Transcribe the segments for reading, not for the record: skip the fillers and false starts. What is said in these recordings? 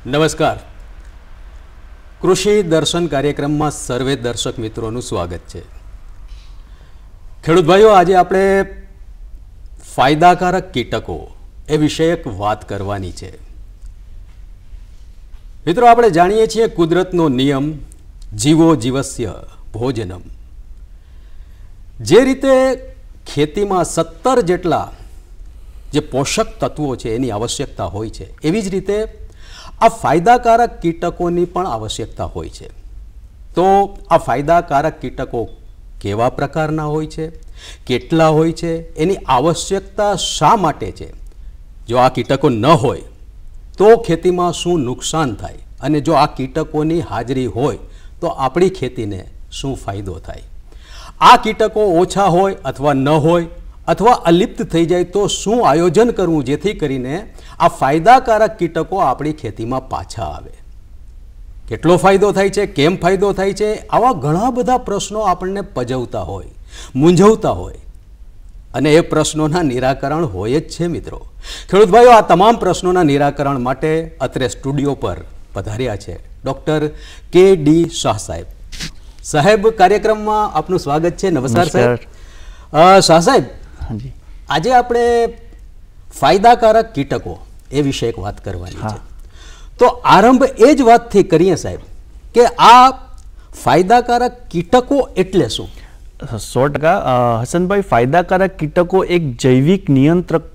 નમસ્કાર. કૃષિ દર્શન કાર્યક્રમમાં સર્વે દર્શક મિત્રોનું સ્વાગત છે. ખેડૂત ભાઈઓ, આજે આપણે ફાયદાકારક કીટકો એ વિષયક વાત કરવાની છે. મિત્રો, આપણે જાણીએ છીએ કુદરતનો નિયમ જીવો જીવસ્ય ભોજનમ. જે રીતે ખેતીમાં 17 જેટલા જે પોષક તત્વો છે એની આવશ્યકતા હોય છે, એવી જ રીતે આ ફાયદાકારક કીટકોની પણ આવશ્યકતા હોય છે. તો આ ફાયદાકારક કીટકો કેવા પ્રકારના હોય છે, કેટલા હોય છે, એની આવશ્યકતા શા માટે છે, જો આ કીટકો ન હોય તો ખેતીમાં શું નુકસાન થાય, અને જો આ કીટકોની હાજરી હોય તો આપણી ખેતીને શું ફાયદો થાય, આ કીટકો ઓછા હોય અથવા ન હોય અથવા અલિપ્ત થઈ જાય તો શું આયોજન કરવું જેથી કરીને આ ફાયદાકારક કીટકો આપણી ખેતીમાં પાછા આવે, કેટલો ફાયદો થાય છે, કેમ ફાયદો થાય છે, આવા ઘણા બધા પ્રશ્નો આપણને પજવતા હોય, મૂંઝવતા હોય, અને એ પ્રશ્નોના નિરાકરણ હોય જ છે. મિત્રો, ખેડૂત ભાઈઓ, આ તમામ પ્રશ્નોના નિરાકરણ માટે અત્રે સ્ટુડિયો પર પધાર્યા છે ડૉક્ટર કે.ડી. શાહ સાહેબ. સાહેબ, કાર્યક્રમમાં આપનું સ્વાગત છે. નમસ્કાર સાહેબ. શાહ સાહેબ, આજે આપણે ફાયદાકારક કીટકો એ વિશે એક વાત કરવાની છે. તો આરંભ એ જ વાતથી કરીએ સાહેબ કે આ ફાયદાકારક કીટકો એટલે શું? 100% હસનભાઈ, ફાયદાકારક કીટકો એક જૈવિક નિયંત્રક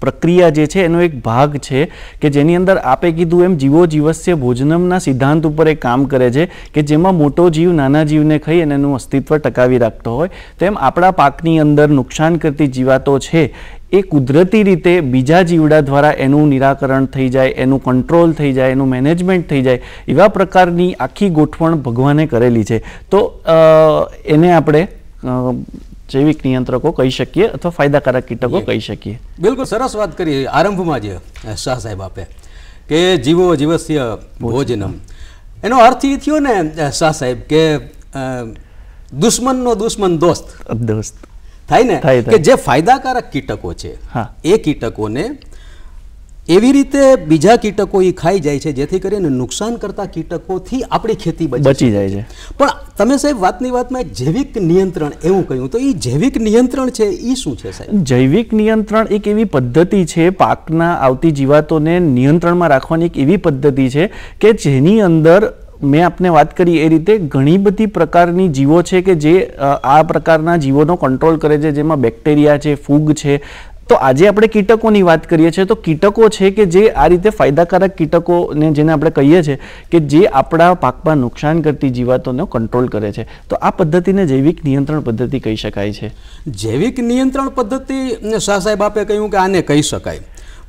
પ્રક્રિયા જે છે એનો એક ભાગ છે કે જેની અંદર આપે કીધું એમ જીવો જીવસ્ય ભોજનમના સિદ્ધાંત ઉપર એ કામ કરે છે કે જેમાં મોટો જીવ નાના જીવને ખાઈ અને એનું અસ્તિત્વ ટકાવી રાખતો હોય, તેમ આપણા પાકની અંદર નુકસાન કરતી જીવાતો છે એ કુદરતી રીતે બીજા જીવડા દ્વારા એનું નિરાકરણ થઈ જાય, એનું કંટ્રોલ થઈ જાય, એનું મેનેજમેન્ટ થઈ જાય, એવા પ્રકારની આખી ગોઠવણ ભગવાને કરેલી છે. તો એને આપણે જૈવિક નિયંત્રકો કહી શકીએ અથવા ફાયદાકારક કીટકો કહી શકીએ. બિલકુલ સરસ વાત કરી આરંભમાં જ શાહ સાહેબ આપે કે જીવો જીવસ્ય ભોજનમ. એનો અર્થ એ થયો ને શાહ સાહેબ કે દુશ્મનનો દુશ્મન દોસ્ત થાય ને, કે જે ફાયદાકારક કીટકો છે એ કીટકોને એવી રીતે બીજા કીટકો એ ખાઈ જાય છે જેથી કરીને નુકસાન કરતા કીટકોથી આપણી ખેતી બચી જાય છે. પણ તમે સાહેબ વાતની વાતમાં એક જૈવિક નિયંત્રણ એવું કહ્યું, તો એ જૈવિક નિયંત્રણ છે એ શું છે સાહેબ? જૈવિક નિયંત્રણ એક એવી પદ્ધતિ છે, પાકના આવતી જીવાતોને નિયંત્રણમાં રાખવાની એક એવી પદ્ધતિ છે કે જેની અંદર મેં આપને વાત કરી એ રીતે ઘણી બધી પ્રકારની જીવો છે કે જે આ પ્રકારના જીવોનો કંટ્રોલ કરે છે, જેમાં બેક્ટેરિયા છે, ફૂગ છે. તો આજે આપણે કીટકોની વાત કરીએ છીએ, તો કીટકો છે કે જે આ રીતે ફાયદાકારક કીટકોને જેને આપણે કહીએ છીએ કે જે આપણા પાકમાં નુકસાન કરતી જીવાતોનો કંટ્રોલ કરે છે, તો આ પદ્ધતિને જૈવિક નિયંત્રણ પદ્ધતિ કહી શકાય છે. જૈવિક નિયંત્રણ પદ્ધતિ શાહ સાહેબ આપે કહ્યું કે આને કહી શકાય,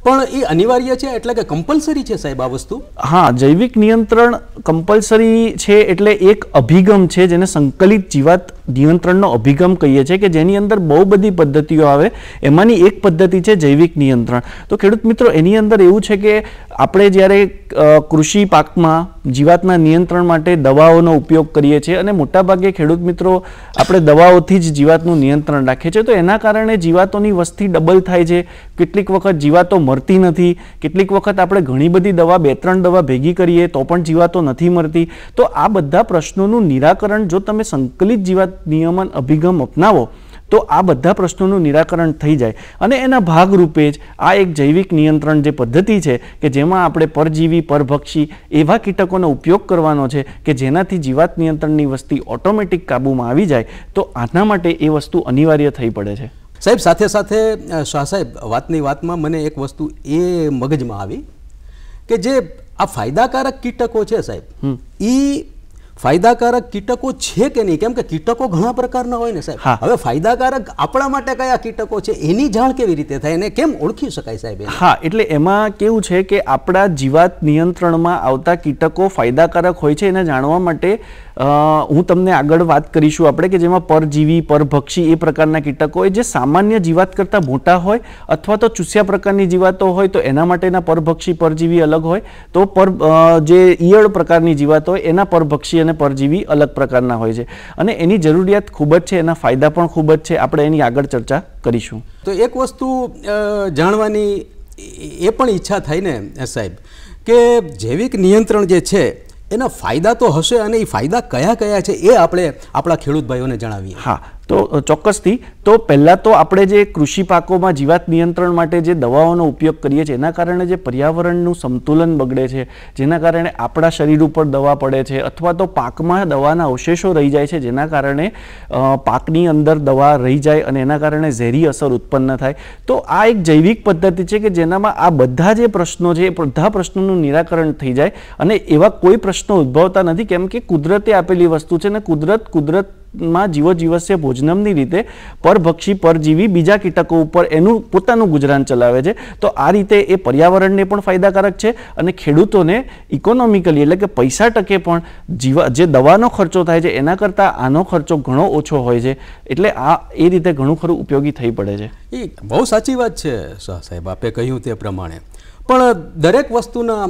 પણ એ અનિવાર્ય છે એટલે કે કમ્પલસરી છે સાહેબ આ વસ્તુ? હા, જૈવિક નિયંત્રણ કમ્પલસરી છે એટલે એક અભિગમ છે જેને સંકલિત જીવાત નિયંત્રણનો અભિગમ કહીએ છીએ કે જેની અંદર બહુ બધી પદ્ધતિઓ આવે, એમાંની એક પદ્ધતિ છે જૈવિક નિયંત્રણ. તો ખેડૂત મિત્રો, એની અંદર એવું છે કે આપણે જ્યારે કૃષિ પાકમાં જીવાતના નિયંત્રણ માટે દવાઓનો ઉપયોગ કરીએ છીએ અને મોટાભાગે ખેડૂત મિત્રો આપણે દવાઓથી જ જીવાતનું નિયંત્રણ રાખીએ છીએ, તો એના કારણે જીવાતોની વસ્તી ડબલ થાય છે. કેટલીક વખત જીવાતો મરતી નથી, કેટલીક વખત આપણે ઘણી બધી દવા 2-3 દવા ભેગી કરીએ તો પણ જીવાતો નથી મરતી. તો આ બધા પ્રશ્નોનું નિરાકરણ જો તમે સંકલિત જીવાત નિયમન અભિગમ અપનાવો તો આ બધા પ્રશ્નોનું નિરાકરણ થઈ જાય. અને એના ભાગરૂપે જ આ એક જૈવિક નિયંત્રણ જે પદ્ધતિ છે કે જેમાં આપણે પરજીવી, પરભક્ષી એવા કીટકોનો ઉપયોગ કરવાનો છે કે જેનાથી જીવાત નિયંત્રણની વસ્તી ઓટોમેટિક કાબૂમાં આવી જાય. તો આના માટે એ વસ્તુ અનિવાર્ય થઈ પડે છે. સાહેબ, સાથે સાથે શાહ સાહેબ, વાતની વાતમાં મને એક વસ્તુ એ મગજમાં આવી કે જે આ ફાયદાકારક કીટકો છે સાહેબ, એ ફાયદાકારક કીટકો છે કે નહીં? કેમ કે કીટકો ઘણા પ્રકારના હોય ને સાહેબ. હવે ફાયદાકારક આપણા માટે કયા કીટકો છે એની જાણ કેવી રીતે થાય અને કેમ ઓળખી શકાય સાહેબ? હા, એટલે એમાં કેવું છે કે આપણા જીવાત નિયંત્રણમાં આવતા કીટકો ફાયદાકારક હોય છે એને જાણવા માટે હું તમને આગળ વાત કરીશું આપણે કે જેમાં પરજીવી, પરભક્ષી એ પ્રકારના કીટકો હોય જે સામાન્ય જીવાત કરતાં મોટા હોય અથવા તો ચૂસ્યા પ્રકારની જીવાતો હોય તો એના માટેના પરભક્ષી પરજીવી અલગ હોય, તો જે ઈયળ પ્રકારની જીવાત હોય એના પરભક્ષી અને પરજીવી અલગ પ્રકારના હોય છે અને એની જરૂરિયાત ખૂબ જ છે, એના ફાયદા પણ ખૂબ જ છે. આપણે એની આગળ ચર્ચા કરીશું. તો એક વસ્તુ જાણવાની એ પણ ઈચ્છા થાય ને સાહેબ કે જૈવિક નિયંત્રણ જે છે એના ફાયદા તો હશે, અને એ ફાયદા કયા કયા છે એ આપણે આપણા ખેડૂત ભાઈઓને જણાવીએ. હા, તો ચોક્કસથી. તો પહેલાં તો આપણે જે કૃષિ પાકોમાં જીવાત નિયંત્રણ માટે જે દવાઓનો ઉપયોગ કરીએ છીએ એના કારણે જે પર્યાવરણનું સંતુલન બગડે છે, જેના કારણે આપણા શરીર ઉપર દવા પડે છે, અથવા તો પાકમાં દવાના અવશેષો રહી જાય છે, જેના કારણે પાકની અંદર દવા રહી જાય અને એના કારણે ઝેરી અસર ઉત્પન્ન થાય. તો આ એક જૈવિક પદ્ધતિ છે કે જેનામાં આ બધા જે પ્રશ્નો છે એ બધા પ્રશ્નોનું નિરાકરણ થઈ જાય અને એવા કોઈ પ્રશ્નો ઉદ્ભવતા નથી, કેમ કે કુદરતે આપેલી વસ્તુ છે ને કુદરતમાં જીવો જીવસ્ય ભોજનમની રીતે પરભક્ષી પરજીવી બીજા કીટકો ઉપર એનું પોતાનું ગુજરાન ચલાવે છે. તો આ રીતે એ પર્યાવરણને પણ ફાયદાકારક છે અને ખેડૂતોને ઇકોનોમિકલી એટલે કે પૈસા ટકે પણ જે દવાનો ખર્ચો થાય છે એના કરતાં આનો ખર્ચો ઘણો ઓછો હોય છે. એટલે આ એ રીતે ઘણું ખરું ઉપયોગી થઈ પડે છે. એ બહુ સાચી વાત છે શાહ સાહેબ, આપે કહ્યું તે પ્રમાણે. પણ દરેક વસ્તુના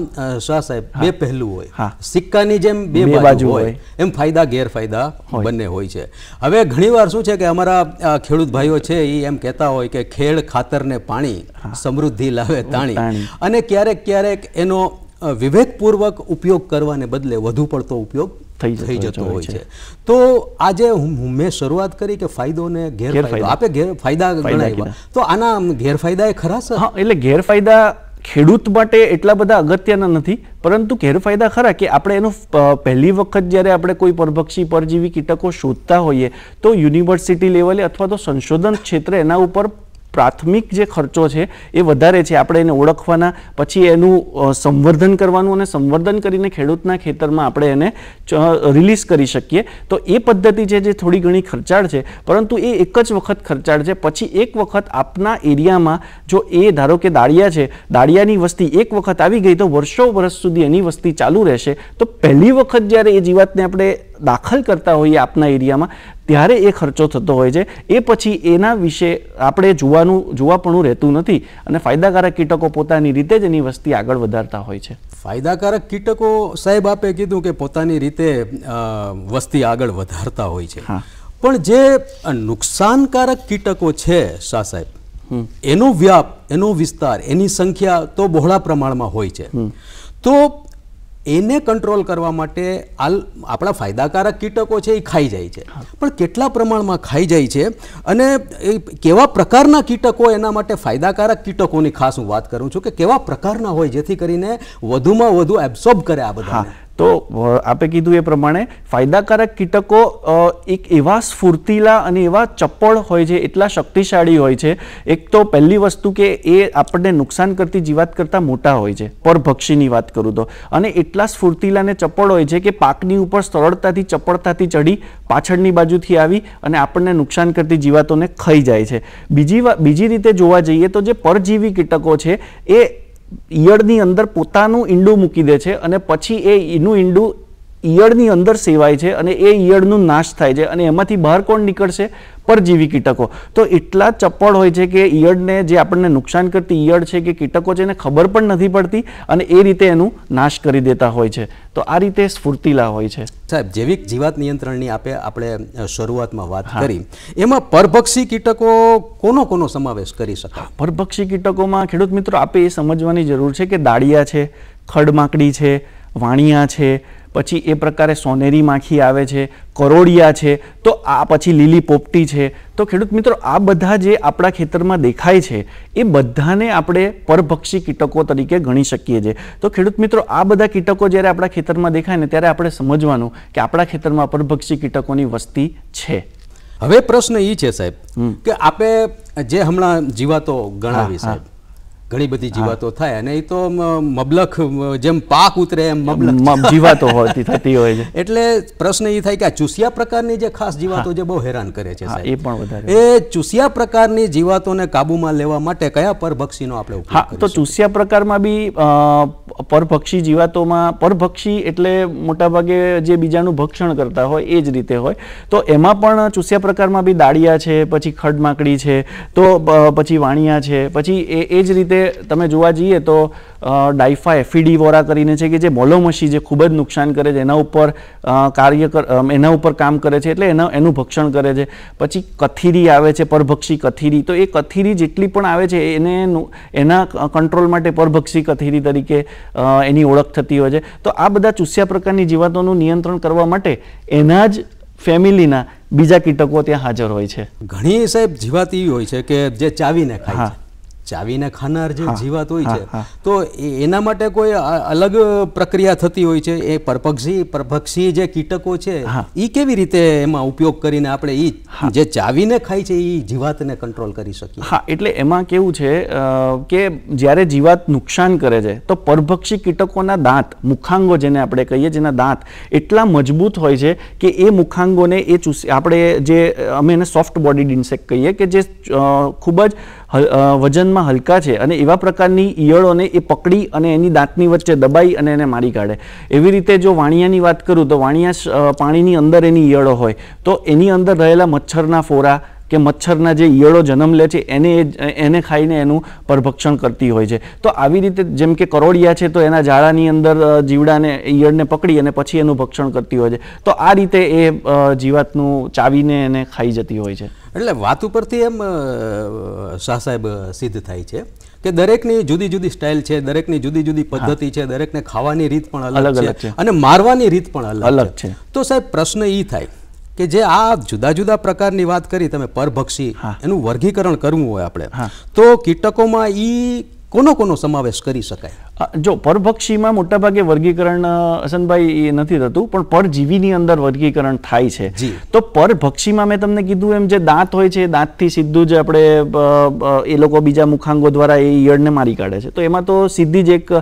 શાહ સાહેબ બે પહેલું હોય, સિક્કાની જેમ બે બાજુ હોય, એમ ફાયદા ગેરફાયદા બંને હોય છે. હવે ઘણીવાર શું છે કે અમારા ખેડૂત ભાઈઓ છે એ એમ કહેતા હોય કે ખેડ ખાતરને પાણી સમૃદ્ધિ લાવે તાણી, અને ક્યારેક ક્યારેક એનો વિવેકપૂર્વક ઉપયોગ કરવાને બદલે વધુ પડતો ઉપયોગ થઈ જતો હોય છે. તો આજે મેં શરૂઆત કરી કે ફાયદો ને ગેરફાયદો, આપે ગેરફાયદા ગણાવ્યા, તો આના ગેરફાયદા એ ખરા સર? હા, એટલે ગેરફાયદા ખેડૂત માટે એટલા બધા અગત્યના નથી, પરંતુ ગેરફાયદા ખરા કે આપણે એનો પહેલી વખત જ્યારે આપણે કોઈ પરભક્ષી પરજીવી કીટકો શોધતા હોઈએ તો યુનિવર્સિટી લેવલે અથવા તો સંશોધન ક્ષેત્રે એના ઉપર પ્રાથમિક જે ખર્ચો છે એ વધારે છે. આપણે એને ઓળખવાના, પછી એનું સંવર્ધન કરવાનું અને સંવર્ધન કરીને ખેડૂતના ખેતરમાં આપણે એને રિલીઝ કરી શકીએ. તો એ પદ્ધતિ છે જે થોડી ઘણી ખર્ચાળ છે, પરંતુ એ એક જ વખત ખર્ચાળ છે. પછી એક વખત આપના એરિયામાં જો એ ધારો કે દાળિયા છે, દાળિયાની વસ્તી એક વખત આવી ગઈ તો વર્ષો વર્ષ સુધી એની વસ્તી ચાલુ રહેશે. તો પહેલી વખત જ્યારે એ જીવાતને આપણે દાખલ કરતા હોઈએ આપના એરિયામાં ત્યારે એ ખર્ચો થતો હોય છે. એ પછી એના વિશે આપણે જોવાપણું રહેતું નથી અને ફાયદાકારક કીટકો પોતાની રીતે જ એની વસ્તી આગળ વધારતા હોય છે. ફાયદાકારક કીટકો સાહેબ આપે કીધું કે પોતાની રીતે વસ્તી આગળ વધારતા હોય છે, પણ જે નુકસાનકારક કીટકો છે શાહ સાહેબ, એનો વ્યાપ, એનો વિસ્તાર, એની સંખ્યા તો બહોળા પ્રમાણમાં હોય છે. તો એને કંટ્રોલ કરવા માટે આપણા ફાયદાકારક કીટકો છે એ ખાઈ જાય છે, પણ કેટલા પ્રમાણમાં ખાઈ જાય છે અને કેવા પ્રકારના કીટકો એના માટે ફાયદાકારક કીટકોની ખાસ હું વાત કરું છું કે કેવા પ્રકારના હોય જેથી કરીને વધુમાં વધુ એબ્સોર્બ કરે આ બધા. તો આપે કીધું એ પ્રમાણે ફાયદાકારક કીટકો એક એવા સ્ફૂર્તિલા અને એવા ચપળ હોય છે, એટલા શક્તિશાળી હોય છે. એક તો પહેલી વસ્તુ કે એ આપણને નુકસાન કરતી જીવાત કરતાં મોટા હોય છે, પરભક્ષીની વાત કરું તો, અને એટલા સ્ફૂર્તિલા અને ચપળ હોય છે કે પાકની ઉપર સરળતાથી ચપળતાથી ચડી પાછળની બાજુથી આવી અને આપણને નુકસાન કરતી જીવાતોને ખાઈ જાય છે. બીજી રીતે જોવા જઈએ તો જે પરજીવી કીટકો છે એ ઈયળની અંદર પોતાનું ઈંડું મૂકી દે છે અને પછી એનું ઈંડું ઈયળની અંદર સેવાય છે અને એ ઈયળનું નાશ થાય છે અને એમાંથી બહાર કોણ નીકળશે? પરજીવી કીટકો. તો એટલા ચપળ હોય છે કે ઈયળને, જે આપણને નુકસાન કરતી ઈયળ છે કે કીટકો છે એને ખબર પણ નથી પડતી અને એ રીતે એનું નાશ કરી દેતા હોય છે. તો આ રીતે સ્ફૂર્તિલા હોય છે. સાહેબ, જૈવિક જીવાત નિયંત્રણની આપણે શરૂઆતમાં વાત કરી, એમાં પરભક્ષી કીટકો કોનો સમાવેશ કરી શકાય? પરભક્ષી કીટકોમાં ખેડૂત મિત્રો આપે એ સમજવાની જરૂર છે કે દાળિયા છે, ખડમાકડી છે, વાણિયા છે, પછી એ પ્રકારે સોનેરી માખી આવે છે, કરોડિયા છે, તો આ પછી લીલી પોપટી છે. તો ખેડૂત મિત્રો આ બધા જે આપણા ખેતરમાં દેખાય છે એ બધાને આપણે પરભક્ષી કીટકો તરીકે ગણી શકીએ છીએ. તો ખેડૂત મિત્રો આ બધા કીટકો જ્યારે આપણા ખેતરમાં દેખાય ને ત્યારે આપણે સમજવાનું કે આપણા ખેતરમાં પરભક્ષી કીટકોની વસ્તી છે. હવે પ્રશ્ન એ છે સાહેબ કે આપે જે હમણાં જીવાતો ગણાવી સાહેબ, ઘણી બધી જીવાતો થાય અને એ તો મબલખ જેમ પાક ઉતરે એમ મબલખ જીવાતો થતી હોય છે. એટલે પ્રશ્ન એ થાય કે આ ચૂસિયા પ્રકારની જે ખાસ જીવાતો જે બહુ હેરાન કરે છે એ પણ વધારે, એ ચૂસિયા પ્રકારની જીવાતોને કાબૂમાં લેવા માટે કયા પરભક્ષીનો આપણે ઉપયોગ કરીશું? તો ચૂસિયા પ્રકારમાં બી પરભક્ષી જીવાતોમાં, પરભક્ષી એટલે મોટાભાગે જે બીજાનું ભક્ષણ કરતા હોય એ જ રીતે હોય. તો એમાં પણ ચૂસિયા પ્રકારમાં બી દાળિયા છે, પછી ખડમાકડી છે, તો પછી વાણિયા છે, પછી એ જ રીતે તમે જોવા જઈએ તો ડાયફા એફિડી વોરા કરીને છે કે જે મોલોમસી જે ખૂબ જ નુકસાન કરે છે, એના ઉપર એના ઉપર કામ કરે છે, એટલે એનું ભક્ષણ કરે છે. પછી કથીરી આવે છે, પરભક્ષી કથીરી. તો એ કથીરી જેટલી પણ આવે છે એના કંટ્રોલ માટે પરભક્ષી કથીરી તરીકે એની ઓળખ થતી હોય છે. તો આ બધા ચૂસ્યા પ્રકારની જીવાતોનું નિયંત્રણ કરવા માટે એના જ ફેમિલીના બીજા કીટકો ત્યાં હાજર હોય છે. ઘણી સાહેબ જીવાત એવી હોય છે કે જે ચાવીને ખાય છે. ચાવીને ખાનાર જે જીવાત હોય છે તો એના માટે કોઈ અલગ પ્રક્રિયા થતી હોય છે. એ પરભક્ષી જે કીટકો છે એ કેવી રીતે એમાં ઉપયોગ કરીને આપણે એ જે ચાવીને ખાય છે એ જીવાતને કંટ્રોલ કરી શકીએ? હા, એટલે એમાં કેવું છે કે જ્યારે જીવાત નુકસાન કરે છે તો પરભક્ષી કીટકોના દાંત, મુખાંગો જેને આપણે કહીએ, જેના દાંત એટલા મજબૂત હોય છે કે એ મુખાંગોને આપણે જે અમે એને સોફ્ટ બોડીડ ઇન્સેક્ટ કહીએ કે જે ખૂબ જ વજનમાં હલકા છે અને એવા પ્રકારની ઈયળોને એ પકડી અને એની દાંતની વચ્ચે દબાઈ અને એને મારી કાઢે. એવી રીતે જો વાણિયાની વાત કરું તો વાણિયા પાણીની અંદર એની ઈયળો હોય તો એની અંદર રહેલા મચ્છરના ફોરા કે મચ્છરના જે ઈયળો જન્મ લે છે એને ખાઈને એનું પરભક્ષણ કરતી હોય છે. તો આવી રીતે જેમ કે કરોળિયા છે તો એના ઝાડાની અંદર જીવડાને ઈયળને પકડી અને પછી એનું ભક્ષણ કરતી હોય છે. તો આ રીતે એ જીવાતનું ચાવીને એને ખાઈ જતી હોય છે. એટલે વાત ઉપરથી એમ શાહ સાહેબ સિદ્ધ થાય છે કે દરેકની જુદી જુદી સ્ટાઇલ છે, દરેકની જુદી જુદી પદ્ધતિ છે, દરેકને ખાવાની રીત પણ અલગ છે અને મારવાની રીત પણ અલગ છે. તો સાહેબ પ્રશ્ન એ થાય કે જે આ જુદા જુદા પ્રકારની વાત કરી તમે પરભક્ષી, એનું વર્ગીકરણ કરવું હોય આપણે તો કીટકોમાં કોનો સમાવેશ કરી શકાય? જો પરભક્ષીમાં મોટાભાગે વર્ગીકરણ હસનભાઈ એ નથી થતું, પણ પરજીવીની અંદર વર્ગીકરણ થાય છે. તો પરભક્ષીમાં મેં તમને કીધું એમ જે દાંત હોય છે, દાંતથી સીધું જ આપણે એ લોકો બીજા મુખાંગો દ્વારા એ ઈયળને મારી કાઢે છે. તો એમાં તો સીધી જ એક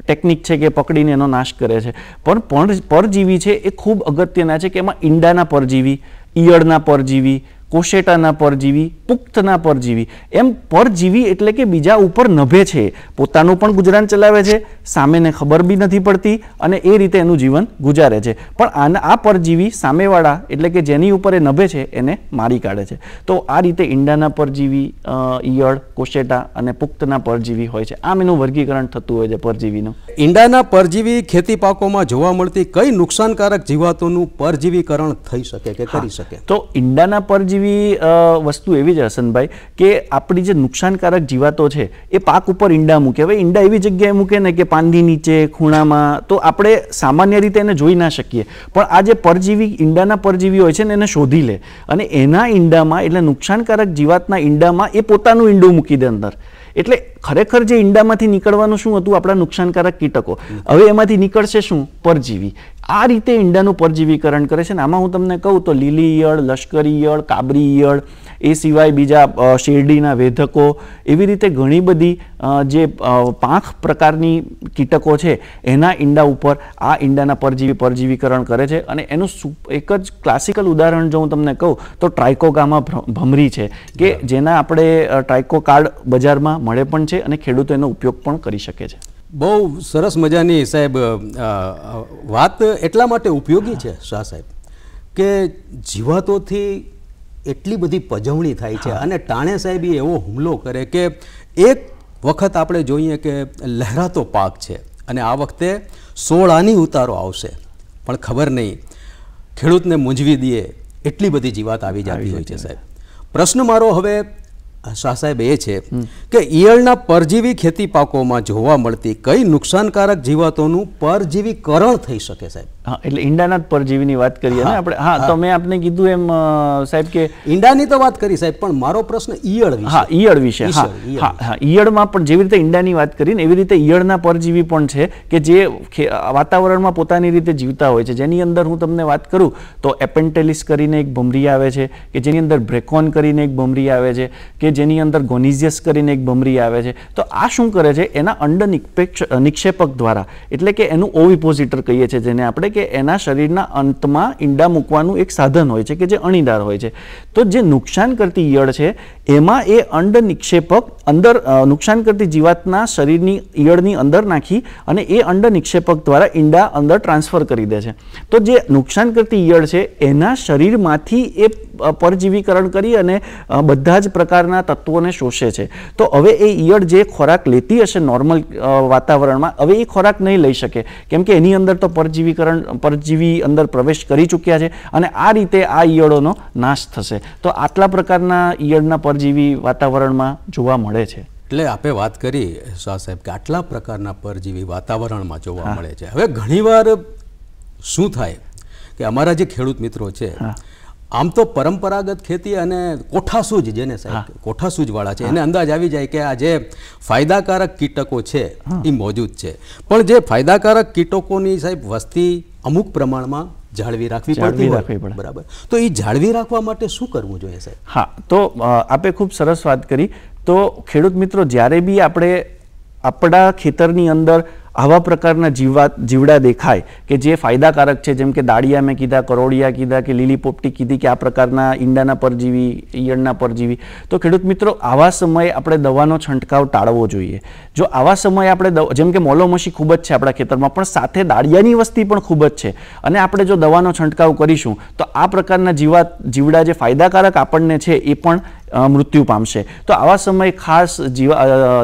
ટેકનિક છે કે પકડીને એનો નાશ કરે છે. પણ પરજીવી છે એ ખૂબ અગત્યના છે કે એમાં ઈંડાના પરજીવી, ઈયળના પરજીવી, કોશેટાના પરજીવી, પુખ્તના પરજીવી, એમ પરજીવી એટલે કે બીજા ઉપર નભે છે, પોતાનું પણ ગુજરાન ચલાવે છે, સામેને ખબર બી નથી પડતી અને એ રીતે એનું જીવન ગુજારે છે. પણ આ પરજીવી સામેવાળા એટલે કે જેની ઉપર એ નભે છે એને મારી કાઢે છે. તો આ રીતે ઈંડાના પરજીવી, ઈયળ, કોશેટા અને પુખ્તના પરજીવી હોય છે. આમ એનું વર્ગીકરણ થતું હોય છે પરજીવીનું. ઈંડાના પરજીવી ખેતી પાકોમાં જોવા મળતી કઈ નુકસાનકારક જીવાતોનું પરજીવીકરણ થઈ શકે કે કરી શકે? તો ઈંડાના પરજીવી વસ્તુ એવી છે હસનભાઈ કે આપણી જે નુકસાનકારક જીવાતો છે એ પાક ઉપર ઈંડા મૂકે. હવે ઈંડા એવી જગ્યાએ મૂકે ને કે પાંદી નીચે, ખૂણામાં, તો આપણે સામાન્ય રીતે એને જોઈ ના શકીએ. પણ આ જે પરજીવી, ઈંડાના પરજીવી હોય છે ને એને શોધી લે અને એના ઈંડામાં એટલે નુકસાનકારક જીવાતના ઈંડામાં એ પોતાનું ઈંડું મૂકી દે અંદર. એટલે ખરેખર જે ઈંડામાંથી નીકળવાનું શું હતું? આપણા નુકસાનકારક કીટકો. હવે એમાંથી નીકળશે શું? પરજીવી. આ રીતે ઈંડાનું પરજીવીકરણ કરે છે ને આમાં હું તમને કહું તો લીલી ઈયળ, લશ્કરી ઈયળ, કાબરી ઈયળ, એ સિવાય બીજા શેરડીના વેધકો, એવી રીતે ઘણી બધી જે પાંખ પ્રકારની કીટકો છે એના ઈંડા ઉપર આ ઈંડાના પરજીવીકરણ કરે છે. અને એનું એક જ ક્લાસિકલ ઉદાહરણ જો હું તમને કહું તો ટ્રાઇકોગામા ભમરી છે કે જેના આપણે ટ્રાઇકો કાર્ડ બજારમાં મળે પણ છે અને ખેડૂતો એનો ઉપયોગ પણ કરી શકે છે. બહુ સરસ મજાની સાહેબ વાત એટલા માટે ઉપયોગી છે શાહ સાહેબ કે જીવાતોથી એટલી બધી પજવણી થાય છે અને ટાણે સાહેબ એવો હુમલો કરે કે એક વખત આપણે જોઈએ કે લહેરાતો પાક છે અને આ વખતે 16 આની ઉતારો આવશે પણ ખબર નહીં, ખેડૂતને મૂંઝવી દે એટલી બધી જીવાત આવી જતી હોય છે સાહેબ. પ્રશ્ન મારો હવે શાહ સાહેબ એ છે કે ઈયળના પરજીવી ખેતી પાકોમાં જોવા મળતી કઈ નુકસાનકારક જીવાતોનું પરજીવીકરણ થઈ શકે સાહેબ? હા, એટલે ઈંડાના જ પરજીવીની વાત કરીએ ને આપણે. હા, તો મેં આપને કીધું એમ સાહેબ કે ઈંડાની તો વાત કરી સાહેબ, પણ મારો પ્રશ્ન ઈયળ વિશે. હા, ઈયળ વિશે. હા, ઈયળમાં પણ જેવી રીતે ઈંડાની વાત કરીને એવી રીતે ઈયળના પરજીવી પણ છે કે જે વાતાવરણમાં પોતાની રીતે જીવતા હોય છે. જેની અંદર હું તમને વાત કરું તો એપેન્ટેલિસ કરીને એક ભમરી આવે છે કે જેની અંદર બ્રેકોન કરીને એક ભમરી આવે છે કે જેની અંદર ગોનિઝિયસ કરીને એક ભમરી આવે છે. તો આ શું કરે છે? એના અંડ નિક્ષેપક દ્વારા એટલે કે એનું ઓવિપોઝિટર કહીએ છીએ જેને આપણે કે એના શરીરના અંતમાં ઈંડા મૂકવાનું એક સાધન હોય છે કે જે અણીદાર હોય છે. તો જે નુકસાન કરતી ઈયળ છે એમાં એ અંડ નિક્ષેપક અંદર નુકસાન કરતી જીવાતના શરીરની ઈયળની અંદર નાખી અને એ અંડ નિક્ષેપક દ્વારા ઈંડા અંદર ટ્રાન્સફર કરી દે છે. તો જે નુકસાન કરતી ઈયળ છે એના શરીરમાંથી એ પરજીવીકરણ કરી અને બધા જ પ્રકારના તત્વોને શોષે છે. તો હવે એ ઈયળ જે ખોરાક લેતી હશે નોર્મલ વાતાવરણમાં, હવે એ ખોરાક નહીં લઈ શકે, કેમ કે એની અંદર તો પરજીવી અંદર પ્રવેશ કરી ચૂક્યા છે અને આ રીતે આ ઈયળોનો નાશ થશે. તો આટલા પ્રકારના ઈયળના પરજીવી વાતાવરણમાં જોવા મળે છે. એટલે આપે વાત કરી શાહ સાહેબ કે આટલા પ્રકારના પરજીવી વાતાવરણમાં જોવા મળે છે. હવે ઘણીવાર શું થાય કે અમારા જે ખેડૂત મિત્રો છે આમ તો પરંપરાગત ખેતી અને કોઠાસૂજ, જેને સાહેબ કોઠાસૂજ વાળા છે, એને અંદાજ આવી જાય કે આ જે ફાયદાકારક કીટકો છે એ મોજૂદ છે, પણ જે ફાયદાકારક કીટકોની સાહેબ વસ્તી અમુક પ્રમાણમાં જાળવી રાખવી પડતી હોય, બરાબર, તો એ જાળવી રાખવા માટે શું કરવું જોઈએ સાહેબ? હા, તો આપે ખૂબ સરસ વાત કરી. તો ખેડૂત મિત્રો, જ્યારે બી આપણે આપણા ખેતરની અંદર આવા પ્રકારના જીવડા દેખાય કે જે ફાયદાકારક છે, જેમ કે દાળિયા મેં કીધા, કરોળિયા કીધા કે લીલી પોપટી કીધી કે આ પ્રકારના ઈંડાના પરજીવી, ઈયળના પરજીવી, તો ખેડૂત મિત્રો આવા સમયે આપણે દવાનો છંટકાવ ટાળવો જોઈએ. જો આવા સમયે આપણે જેમ કે મોલોમસી ખૂબ જ છે આપણા ખેતરમાં, પણ સાથે દાળિયાની વસ્તી પણ ખૂબ જ છે અને આપણે જો દવાનો છંટકાવ કરીશું તો આ પ્રકારના જીવડા જે ફાયદાકારક આપણને છે એ પણ મૃત્યુ પામશે. તો આવા સમયે ખાસ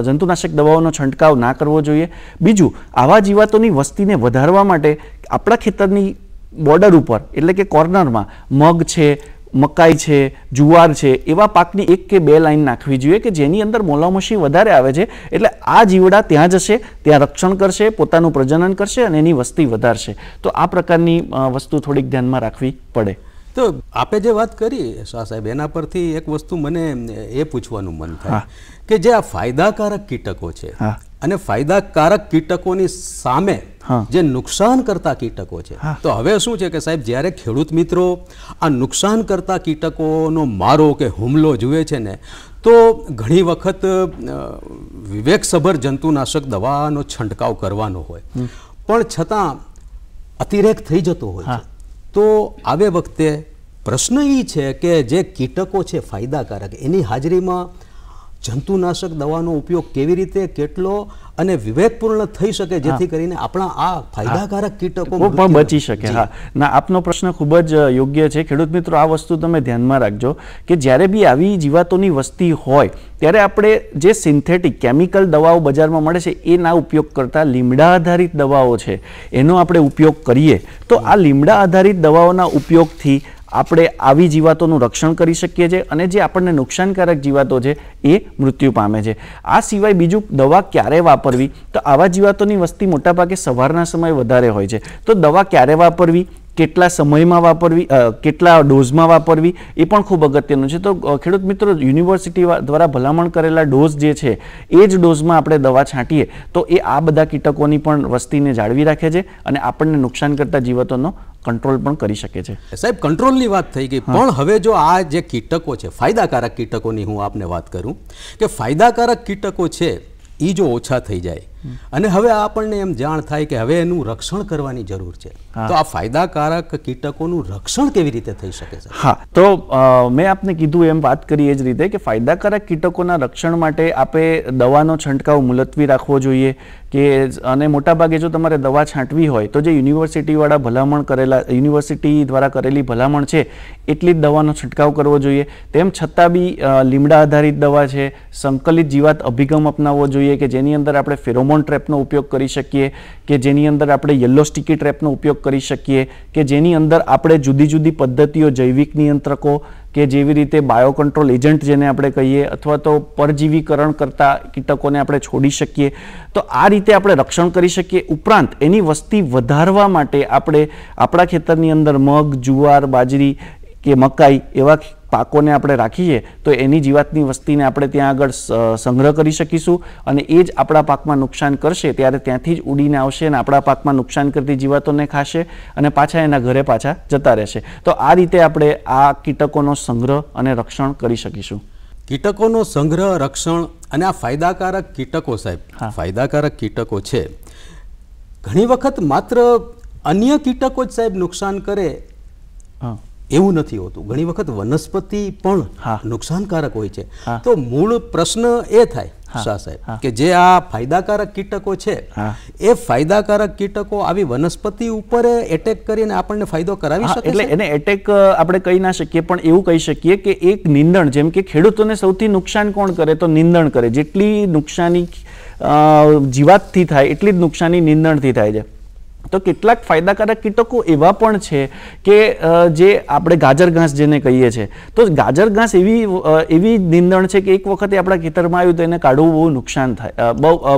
જંતુનાશક દવાઓનો છંટકાવ ના કરવો જોઈએ. બીજું, આવા જીવાતોની વસ્તીને વધારવા માટે આપણા ખેતરની બોર્ડર ઉપર એટલે કે કોર્નરમાં મગ છે, મકાઈ છે, જુવાર છે, એવા પાકની 1 કે 2 લાઈન નાખવી જોઈએ કે જેની અંદર મોલામસી વધારે આવે છે. એટલે આ જીવડા ત્યાં જશે, ત્યાં રક્ષણ કરશે, પોતાનું પ્રજનન કરશે અને એની વસ્તી વધારશે. તો આ પ્રકારની વસ્તુ થોડીક ધ્યાનમાં રાખવી પડે. તો આપે જે વાત કરી શાહ સાહેબ, એના પરથી એક વસ્તુ મને એ પૂછવાનું મન થાય કે જે આ ફાયદાકારક કીટકો છે અને ફાયદાકારક કીટકોની સામે જે નુકસાન કરતા કીટકો છે, તો હવે શું છે કે સાહેબ, જ્યારે ખેડૂત મિત્રો આ નુકસાન કરતા કીટકોનો મારો કે હુમલો જુએ છે ને, તો ઘણી વખત વિવેકસભર જંતુનાશક દવાનો છંટકાવ કરવાનો હોય પણ છતાં અતિરેક થઈ જતો હોય છે. તો આવે વખતે પ્રશ્ન એ છે કે જે કીટકો છે ફાયદાકારક, એની હાજરીમાં જંતુનાશક દવાનો ઉપયોગ કેવી રીતે, કેટલો અને વિવેકપૂર્ણ થઈ શકે જેથી કરીને આપણા આ ફાયદાકારક કીટકો પણ બચી શકે. હા, ના, આપનો પ્રશ્ન ખૂબ જ યોગ્ય છે. ખેડૂત મિત્રો, આ વસ્તુ તમે ધ્યાનમાં રાખજો કે જ્યારે બી આવી જીવાતોની વસ્તી હોય ત્યારે આપણે જે સિન્થેટિક કેમિકલ દવાઓ બજારમાં મળે છે એ ના ઉપયોગ કરતા લીમડા આધારિત દવાઓ છે એનો આપણે ઉપયોગ કરીએ તો આ લીમડા આધારિત દવાઓના ઉપયોગથી આપણે આવી જીવાતોનું રક્ષણ કરી શકીએ છીએ અને જે આપણને નુકસાનકારક જીવાતો છે એ મૃત્યુ પામે છે. આ સિવાય બીજું, દવા ક્યારે વાપરવી, તો આવા જીવાતોની વસ્તી મોટાભાગે સવારના સમયે વધારે હોય છે. તો દવા ક્યારે વાપરવી, કેટલા સમયમાં વાપરવી, કેટલા ડોઝમાં વાપરવી, એ પણ ખૂબ અગત્યનું છે. તો ખેડૂત મિત્રો, યુનિવર્સિટી દ્વારા ભલામણ કરેલા ડોઝ જે છે એ જ ડોઝમાં આપણે દવા છાંટીએ તો એ આ બધા કીટકોની પણ વસ્તીને જાળવી રાખે છે અને આપણને નુકસાન કરતા જીવાતોનો કંટ્રોલ પણ કરી શકે છે. સાહેબ, કંટ્રોલની વાત થઈ ગઈ, પણ હવે જો આ જે કીટકો છે ફાયદાકારક કીટકોની હું આપને વાત કરું કે ફાયદાકારક કીટકો છે એ જો ઓછા થઈ જાય અને હવે આપણને એમ જાણ થાય કે હવે એનું રક્ષણ કરવાની જરૂર છે, તો આ ફાયદાકારક કીટકોનું રક્ષણ કેવી રીતે થઈ શકે છે? હા, તો મેં આપને કીધું એમ વાત કરી એ જ રીતે કે ફાયદાકારક કીટકોના રક્ષણ માટે આપણે દવાનો છંટકાવ મુલતવી રાખવો જોઈએ કે અને મોટાભાગે જો તમારે દવા છાંટવી હોય તો જે યુનિવર્સિટીવાળા ભલામણ કરેલા, યુનિવર્સિટી દ્વારા કરેલી ભલામણ છે એટલી જ દવાનો છંટકાવ કરવો જોઈએ. તેમ છતાં બી લીમડા આધારિત દવા છે, સંકલિત જીવાત અભિગમ અપનાવવો જોઈએ કે જેની અંદર આપણે ફેરોમોન ટ્રેપનો ઉપયોગ કરી શકીએ, કે જેની અંદર આપણે યલો સ્ટીકી ટ્રેપનો ઉપયોગ કરી શકીએ, કે જેની અંદર આપણે જુદી જુદી પદ્ધતિઓ, જૈવિક નિયંત્રકો કે જેવી રીતે બાયો કંટ્રોલ એજન્ટ જેને આપણે કહીએ અથવા તો પરજીવીકરણ કરતા કીટકોને આપણે છોડી શકીએ. તો આ રીતે આપણે રક્ષણ કરી શકીએ. ઉપરાંત એની વસ્તી વધારવા માટે આપણે આપણા ખેતરની અંદર મગ, જુવાર, બાજરી કે મકાઈ એવા પાકોને આપણે રાખીએ તો એની જીવાતની વસ્તીને આપણે ત્યાં આગળ સંગ્રહ કરી શકીશું અને એ જ આપણા પાકમાં નુકસાન કરશે ત્યારે ત્યાંથી જ ઉડીને આવશે અને આપણા પાકમાં નુકસાન કરતી જીવાતોને ખાશે અને પાછા એના ઘરે પાછા જતા રહેશે. તો આ રીતે આપણે આ કીટકોનો સંગ્રહ અને રક્ષણ કરી શકીશું. કીટકોનો સંગ્રહ, રક્ષણ અને આ ફાયદાકારક કીટકો સાહેબ, ફાયદાકારક કીટકો છે ઘણી વખત માત્ર અન્ય કીટકો જ સાહેબ નુકસાન કરે હા એવું નથી હોતું. ઘણી વખત વનસ્પતિ પણ હા. નુકસાનકારક હોય છે. હા. તો મૂળ પ્રશ્ન એ થાય શાહ સાહેબ કે જે આ ફાયદાકારક કીટકો છે હા. એ ફાયદાકારક કીટકો આવી વનસ્પતિ ઉપર એટેક કરીને આપણને ફાયદો કરાવી હા, શકે એટલે છે? એને એટેક આપણે કહી ના શકીએ, પણ એવું કહી શકીએ કે એક નિંદણ, જેમ કે ખેડૂતોને સૌથી નુકસાન કોણ કરે તો નિંદણ કરે. જેટલી નુકસાની જીવાતથી થાય એટલી જ નુકસાની નિંદણથી થાય છે. તો કેટલાક ફાયદાકારક કીટકો એવા પણ છે કે જે આપણે ગાજર ઘાસ જેને કહીએ છીએ, તો ગાજર ઘાસ એવી નિંદણ છે કે એક વખતે આપણા ખેતરમાં આવ્યું તો એને કાઢવું બહુ નુકસાન થાય,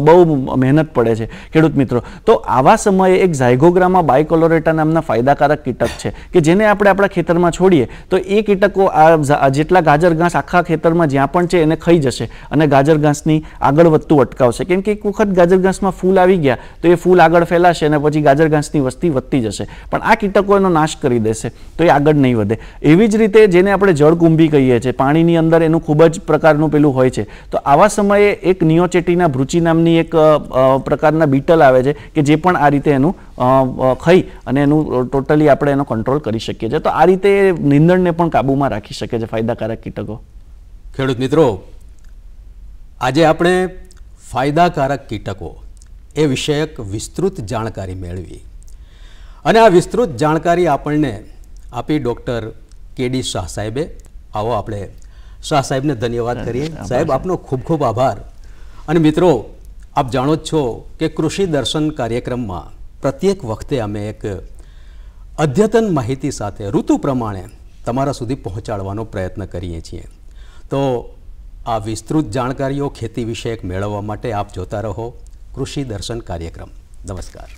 બહુ મહેનત પડે છે ખેડૂત મિત્રો. તો આવા સમયે એક ઝાયગોગ્રામા બાયકોલોરેટા નામના ફાયદાકારક કીટક છે કે જેને આપણે આપણા ખેતરમાં છોડીએ તો એ કીટકો જેટલા ગાજર ઘાસ આખા ખેતરમાં જ્યાં પણ છે એને ખાઈ જશે અને ગાજર ઘાસની આગળ વધતું અટકાવશે. કેમ કે એક વખત ગાજર ઘાસમાં ફૂલ આવી ગયા તો એ ફૂલ આગળ ફેલાશે અને પછી ગાજર ઘાસની વસ્તી વધતી જશે. પણ આ કીટકો એનો નાશ કરી દેશે તો એ આગળ નહીં વધે. એવી જ રીતે જેને આપણે જળકુંભી કહીએ છીએ, પાણીની અંદર એનું ખૂબ જ પ્રકારનું પેલું હોય છે, તો આવા સમયે એક નિયોચેટીના ભૃચી નામની એક પ્રકારના બીટલ આવે છે કે જે પણ આ રીતે એનું ખાઈ અને એનું ટોટલી આપણે એનો કંટ્રોલ કરી શકીએ છીએ. તો આ રીતે નિંદણને પણ કાબૂમાં રાખી શકે છે ફાયદાકારક કીટકો. ખેડૂત મિત્રો, આજે આપણે ફાયદાકારક કીટકો એ વિષયક વિસ્તૃત જાણકારી મેળવી અને આ વિસ્તૃત જાણકારી આપણને આપી ડૉક્ટર કે.ડી. શાહ સાહેબે. આવો આપણે શાહ સાહેબને ધન્યવાદ કરીએ. સાહેબ, આપનો ખૂબ ખૂબ આભાર. અને મિત્રો, આપ જાણો જ છો કે કૃષિ દર્શન કાર્યક્રમમાં પ્રત્યેક વખતે અમે એક અદ્યતન માહિતી સાથે ઋતુ પ્રમાણે તમારા સુધી પહોંચાડવાનો પ્રયત્ન કરીએ છીએ. તો આ વિસ્તૃત જાણકારીઓ ખેતી વિષયક મેળવવા માટે આપ જોતા રહો કૃષિ દર્શન કાર્યક્રમ. નમસ્કાર.